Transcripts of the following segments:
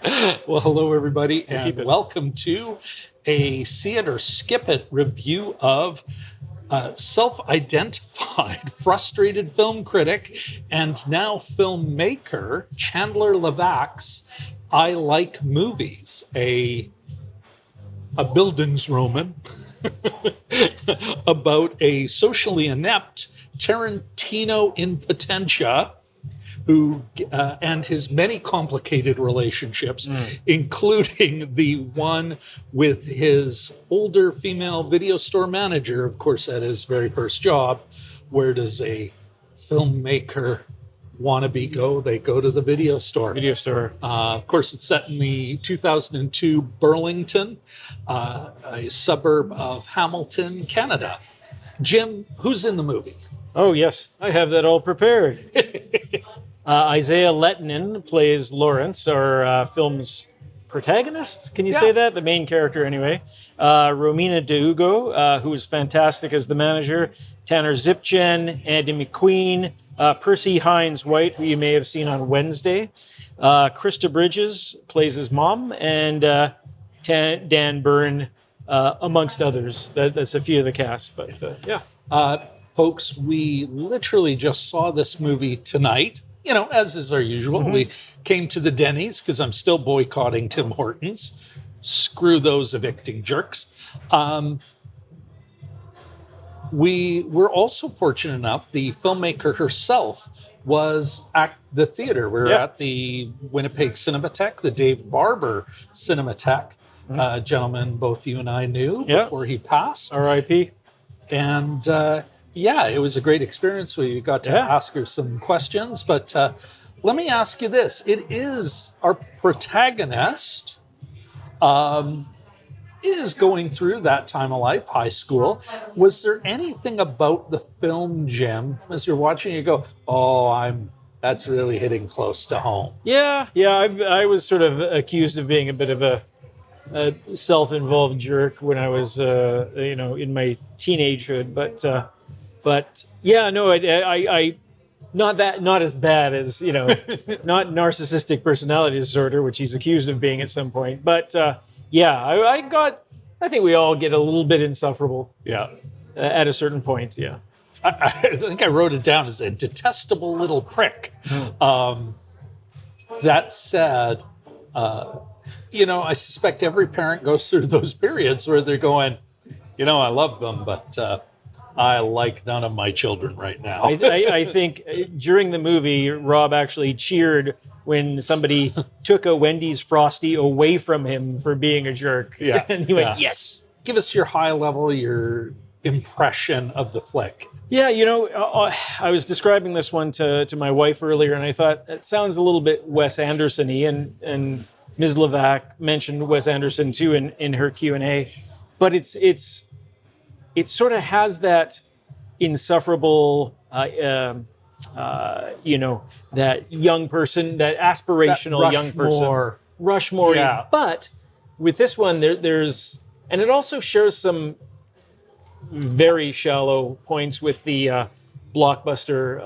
Well, hello, everybody, and welcome to a See It or Skip It review of self-identified frustrated film critic and now filmmaker Chandler Levack's I Like Movies, a Bildungsroman about a socially inept Tarantino in potentia who and his many complicated relationships, including the one with his older female video store manager, of course, at his very first job. Where does a filmmaker wannabe go? They go to the video store. Video store. Of course, it's set in the 2002 Burlington, a suburb of Hamilton, Canada. Jim, who's in the movie? Oh, yes. I have that all prepared. Isaiah Lettinen plays Lawrence, our film's protagonist. Can you say that? The main character, anyway. Romina DeUgo, who is fantastic as the manager. Tanner Zipchen, Andy McQueen, Percy Hines-White, who you may have seen on Wednesday. Krista Bridges plays his mom, and Dan Byrne, amongst others. That's a few of the cast, but yeah. Folks, we literally just saw this movie tonight. You know, as is our usual, we came to the Denny's because I'm still boycotting Tim Hortons. Screw those evicting jerks. We were also fortunate enough, the filmmaker herself was at the theater. We were at the Winnipeg Cinematheque, the Dave Barber Cinematheque. Gentleman both you and I knew before he passed. R.I.P. And it was a great experience. We got to ask her some questions. But let me ask you this. It is our protagonist is going through that time of life, high school. Was there anything about the film, Jim, as you're watching, you go, that's really hitting close to home? Yeah. I was sort of accused of being a bit of a self-involved jerk when I was, in my teenagehood. But yeah, no, I not as bad as, not narcissistic personality disorder, which he's accused of being at some point. But I think we all get a little bit insufferable. Yeah. At a certain point. Yeah. I think I wrote it down as a detestable little prick. That said, I suspect every parent goes through those periods where they're going, I love them, but I like none of my children right now. I think during the movie, Rob actually cheered when somebody took a Wendy's Frosty away from him for being a jerk. Yeah. And he went, yes. Give us your high level, your impression of the flick. Yeah, I was describing this one to my wife earlier, and I thought, it sounds a little bit Wes Anderson-y, and Ms. Levack mentioned Wes Anderson, too, in her Q&A. But it sort of has that insufferable, that young person, that aspirational that young person. Rushmore. Yeah. But with this one, there's, and it also shares some very shallow points with the blockbuster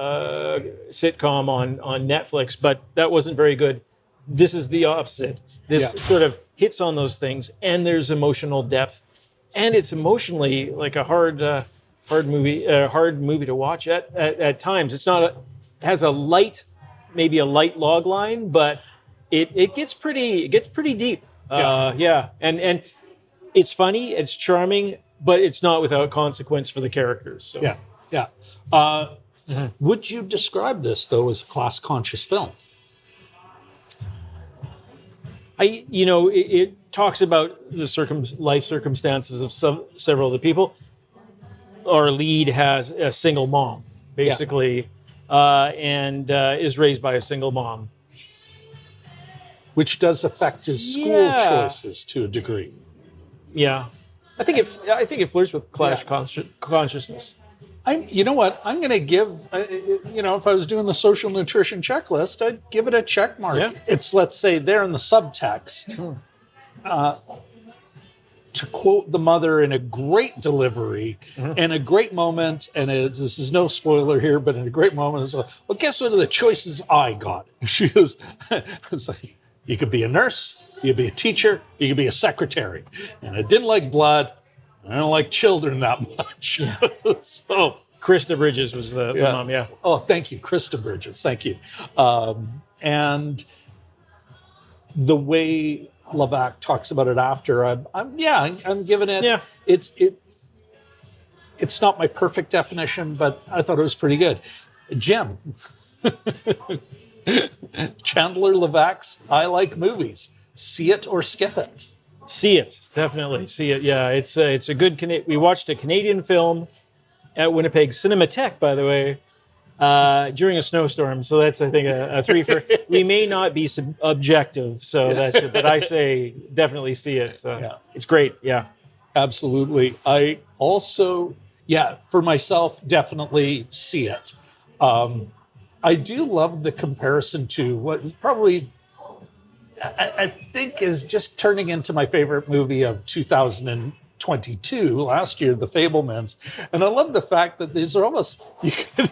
sitcom on Netflix, but that wasn't very good. This is the opposite. This sort of hits on those things, and there's emotional depth. And it's emotionally like a hard movie to watch at times. It has maybe a light log line, but it gets pretty deep. And it's funny, it's charming, but it's not without consequence for the characters. So. Yeah. Would you describe this though as a class conscious film? It talks about the life circumstances of several of the people. Our lead has a single mom, basically, and is raised by a single mom. Which does affect his school choices to a degree. Yeah. I think it flirts with class consciousness. You know what? I'm going to give, if I was doing the social nutrition checklist, I'd give it a check mark. Yeah. It's, let's say, there in the subtext. To quote the mother in a great delivery and a great moment, and this is no spoiler here, but in a great moment, it's like, well, guess what are the choices I got? She goes, it's like, You could be a nurse, you could be a teacher, you could be a secretary. And I didn't like blood. I don't like children that much. So, Krista Bridges was the mom, yeah. Oh, thank you, Krista Bridges. Thank you. And the way Levack talks about it after, I'm giving it. Yeah. It's not my perfect definition, but I thought it was pretty good. Jim, Chandler Levack's I Like Movies. See it or skip it. See it, definitely see it. Yeah, it's a good. We watched a Canadian film at Winnipeg Cinematheque, by the way, during a snowstorm. So that's, I think, a 3 for. We may not be objective, so that's. But I say definitely see it. So It's great. Yeah, absolutely. I also, for myself, definitely see it. I do love the comparison to what probably I think is just turning into my favorite movie of 2022 last year, The Fabelmans. And I love the fact that these are almost, you can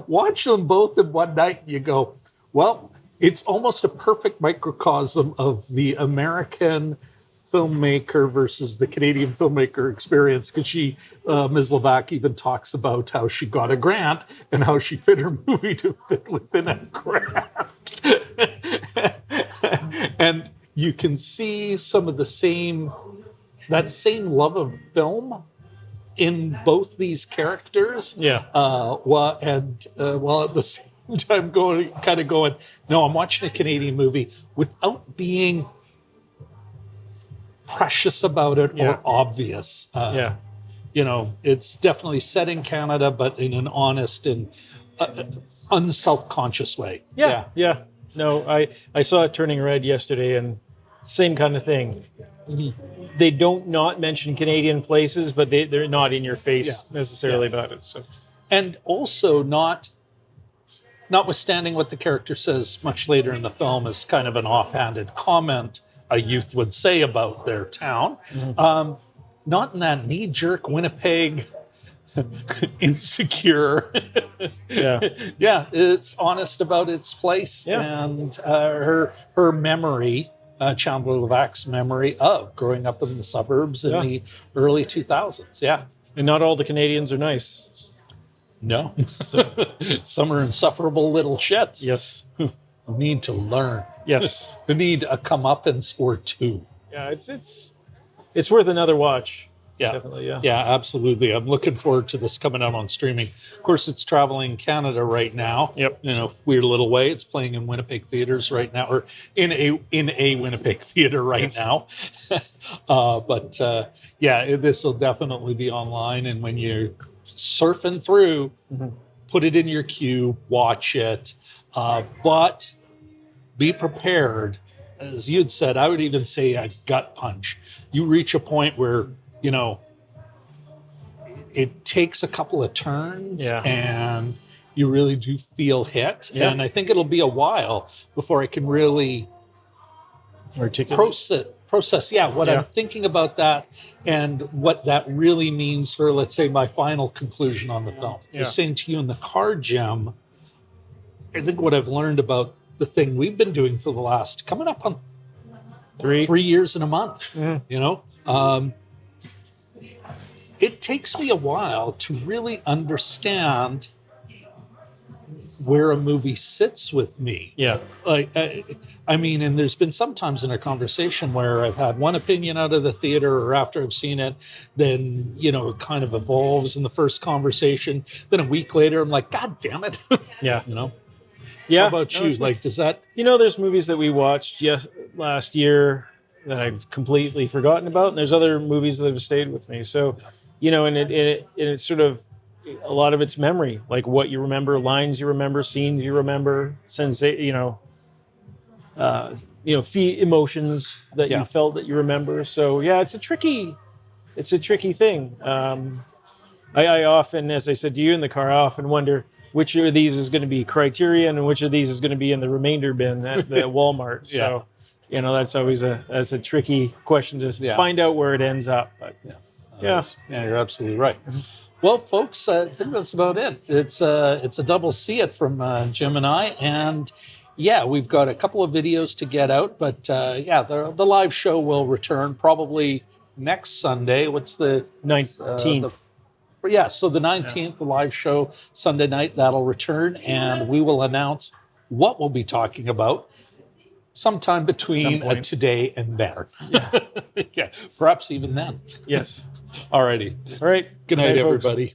watch them both in one night and you go, well, it's almost a perfect microcosm of the American filmmaker versus the Canadian filmmaker experience, because Ms. Levack even talks about how she got a grant and how she fit her movie to fit within a grant. And you can see some of that same love of film in both these characters. Yeah. While at the same time going, no, I'm watching a Canadian movie without being precious about it or obvious. It's definitely set in Canada, but in an honest and unself-conscious way. Yeah. No, I saw it Turning Red yesterday, and same kind of thing. They don't not mention Canadian places, but they're not in your face necessarily about it. So, and also notwithstanding what the character says much later in the film is kind of an offhanded comment a youth would say about their town. Not in that knee-jerk Winnipeg insecure. It's honest about its place and her memory, Chandler Levack's memory of growing up in the suburbs in the early 2000s. And not all the Canadians are nice. No. Some are insufferable little shits. Yes. Who need to learn. Yes. Who need a comeuppance or two. Yeah, it's worth another watch. Yeah, definitely. Yeah, absolutely. I'm looking forward to this coming out on streaming. Of course, it's traveling Canada right now. Yep. In a weird little way. It's playing in Winnipeg theaters right now, or in a Winnipeg theater right now. But this will definitely be online. And when you're surfing through, put it in your queue, watch it. But be prepared. As you had said, I would even say a gut punch. You reach a point where it takes a couple of turns and you really do feel hit. Yeah. And I think it'll be a while before I can really process what I'm thinking about that and what that really means for, let's say, my final conclusion on the film. I was saying to you in the car, Jim, I think what I've learned about the thing we've been doing for the last, coming up on 3 years in a month, it takes me a while to really understand where a movie sits with me. Yeah. And there's been some times in a conversation where I've had one opinion out of the theater or after I've seen it, then, it kind of evolves in the first conversation. Then a week later, I'm like, God damn it. Yeah. How about you? Does that... there's movies that we watched last year that I've completely forgotten about, and there's other movies that have stayed with me. So, and it's sort of a lot of it's memory, like what you remember, lines you remember, scenes you remember, emotions that you felt that you remember. So it's a tricky thing. I often, as I said to you in the car, I often wonder which of these is going to be Criterion and which of these is going to be in the remainder bin at Walmart. So, that's always a tricky question to find out where it ends up. But you're absolutely right. Well, folks, I think that's about it. It's a double see it from Jim and I. And yeah, we've got a couple of videos to get out, but yeah, the live show will return probably next Sunday. What's the 19th. yeah, so the 19th, the live show Sunday night, that'll return, and we will announce what we'll be talking about sometime between point. today and there. Yeah. Yeah, perhaps even then. Yes. All righty. All right. Good night, folks. everybody.